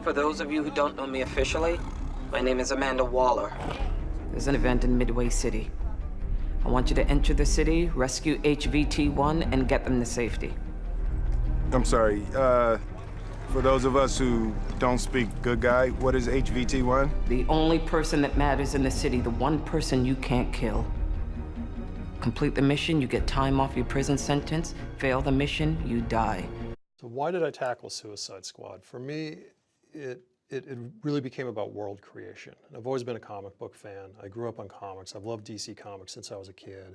For those of you who don't know me officially, my name is Amanda Waller. There's an event in Midway City. I want you to enter the city, rescue HVT-1, and get them to safety. I'm sorry, for those of us who don't speak good guy, what is HVT-1? The only person that matters in the city, the one person you can't kill. Complete the mission, you get time off your prison sentence. Fail the mission, you die. So why did I tackle Suicide Squad? For me, it really became about world creation. I've always been a comic book fan. I grew up on comics. I've loved DC Comics since I was a kid.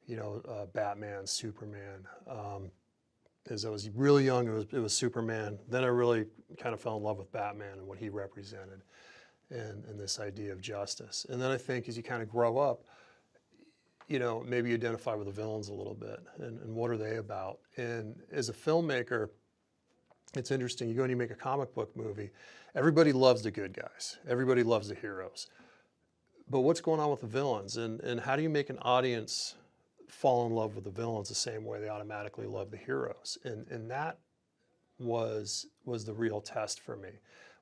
You know, Batman, Superman. As I was really young, it was Superman. Then I really kind of fell in love with Batman and what he represented and this idea of justice. And then I think as you kind of grow up, you know, maybe you identify with the villains a little bit and what are they about? And as a filmmaker, it's interesting, you go and you make a comic book movie, everybody loves the good guys. Everybody loves the heroes. But what's going on with the villains? And how do you make an audience fall in love with the villains the same way they automatically love the heroes? And that was the real test for me,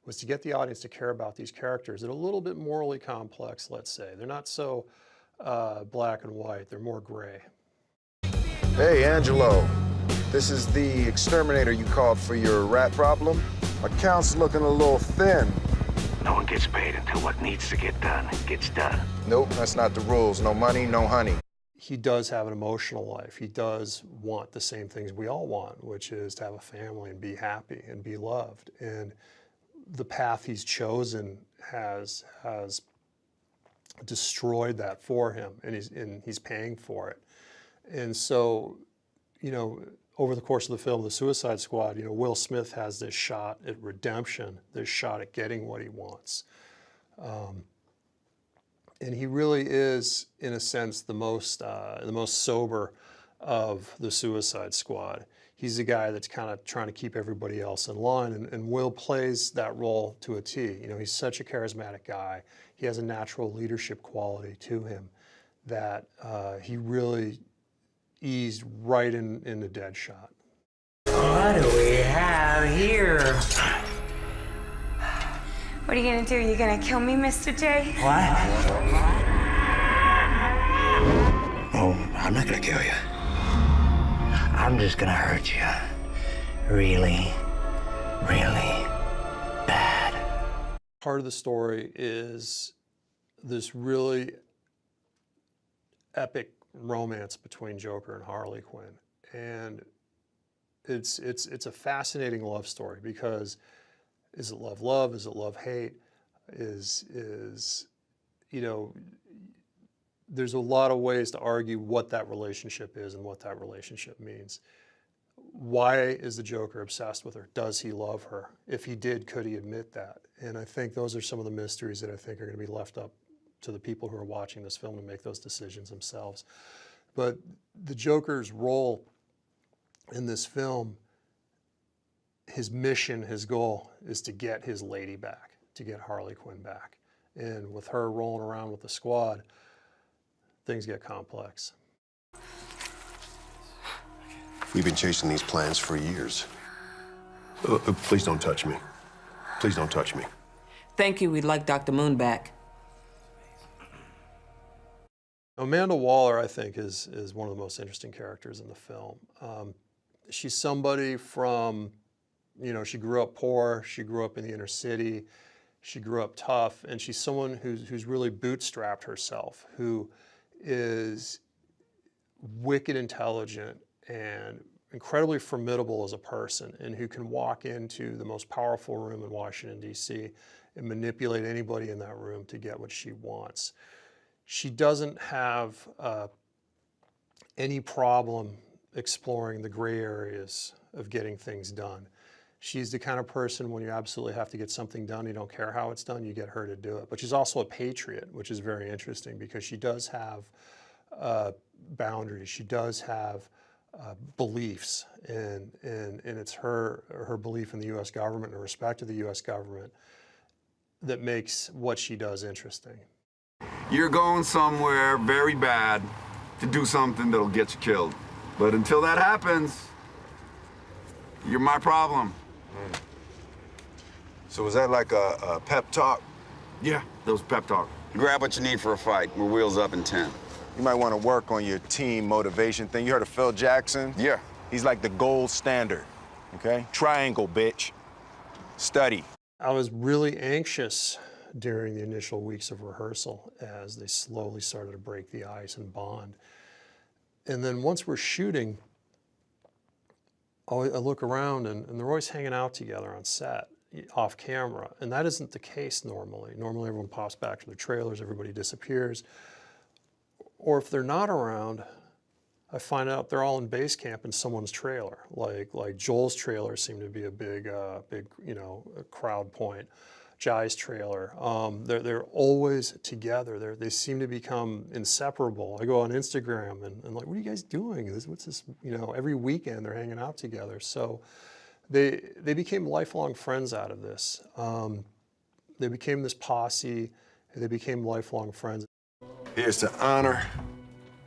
was to get the audience to care about these characters that are a little bit morally complex, let's say. They're not so black and white, they're more gray. Hey, Angelo. This is the exterminator you called for your rat problem. Account's looking a little thin. No one gets paid until what needs to get done gets done. Nope, that's not the rules. No money, no honey. He does have an emotional life. He does want the same things we all want, which is to have a family and be happy and be loved. And the path he's chosen has destroyed that for him, and he's paying for it. And so, you know, over the course of the film, The Suicide Squad, you know, Will Smith has this shot at redemption, this shot at getting what he wants. And he really is, in a sense, the most sober of the Suicide Squad. He's the guy that's kind of trying to keep everybody else in line, and Will plays that role to a T. You know, he's such a charismatic guy. He has a natural leadership quality to him that he really eased right in the dead shot. What do we have here? What are you gonna do? Are you gonna kill me, Mr. J? What? Oh, I'm not gonna kill you. I'm just gonna hurt you. Really, really bad. Part of the story is this really epic romance between Joker and Harley Quinn. And it's a fascinating love story because is it love-love? Is it love-hate? You know, there's a lot of ways to argue what that relationship is and what that relationship means. Why is the Joker obsessed with her? Does he love her? If he did, could he admit that? And I think those are some of the mysteries that I think are going to be left up to the people who are watching this film to make those decisions themselves. But the Joker's role in this film, his mission, his goal, is to get his lady back, to get Harley Quinn back. And with her rolling around with the squad, things get complex. We've been chasing these plans for years. Please don't touch me. Please don't touch me. Thank you, we'd like Dr. Moon back. Amanda Waller, I think, is one of the most interesting characters in the film. She's somebody from, you know, she grew up poor, she grew up in the inner city, she grew up tough, and she's someone who's really bootstrapped herself, who is wicked intelligent and incredibly formidable as a person, and who can walk into the most powerful room in Washington, D.C. and manipulate anybody in that room to get what she wants. She doesn't have any problem exploring the gray areas of getting things done. She's the kind of person, when you absolutely have to get something done, you don't care how it's done, you get her to do it. But she's also a patriot, which is very interesting because she does have boundaries. She does have beliefs, and it's her belief in the U.S. government and respect of the U.S. government that makes what she does interesting. You're going somewhere very bad to do something that'll get you killed. But until that happens, you're my problem. So was that like a pep talk? Yeah, that was pep talk. Grab what you need for a fight. We're wheels up in 10. You might want to work on your team motivation thing. You heard of Phil Jackson? Yeah. He's like the gold standard, okay? Triangle, bitch. Study. I was really anxious during the initial weeks of rehearsal as they slowly started to break the ice and bond. And then once we're shooting, I look around and they're always hanging out together on set, off camera. And that isn't the case normally. Normally everyone pops back to their trailers, everybody disappears. Or if they're not around, I find out they're all in base camp in someone's trailer. Like Joel's trailer seemed to be a big a crowd point. Jai's trailer. They're always together. They seem to become inseparable. I go on Instagram and like, what are you guys doing? What's this? Every weekend they're hanging out together. So they became lifelong friends out of this. They became this posse. They became lifelong friends. Here's to honor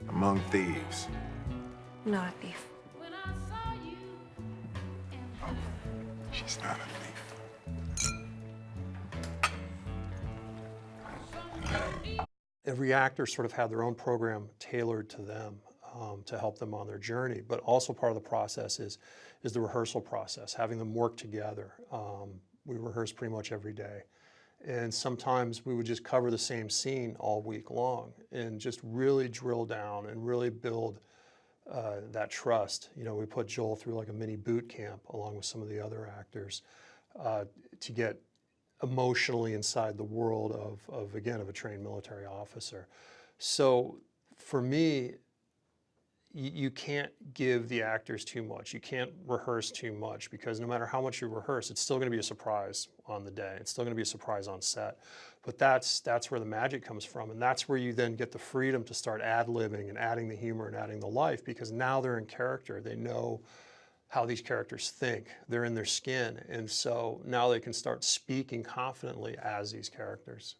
among thieves. Not a thief. She's not a thief. Every actor sort of had their own program tailored to them to help them on their journey. But also part of the process is the rehearsal process, having them work together. We rehearse pretty much every day. And sometimes we would just cover the same scene all week long and just really drill down and really build that trust. We put Joel through like a mini boot camp along with some of the other actors to get emotionally inside the world of a trained military officer. So for me, you can't give the actors too much. You can't rehearse too much because no matter how much you rehearse, it's still going to be a surprise on the day. It's still going to be a surprise on set. But that's where the magic comes from, and that's where you then get the freedom to start ad-libbing and adding the humor and adding the life because now they're in character. They know how these characters think. They're in their skin, and so now they can start speaking confidently as these characters.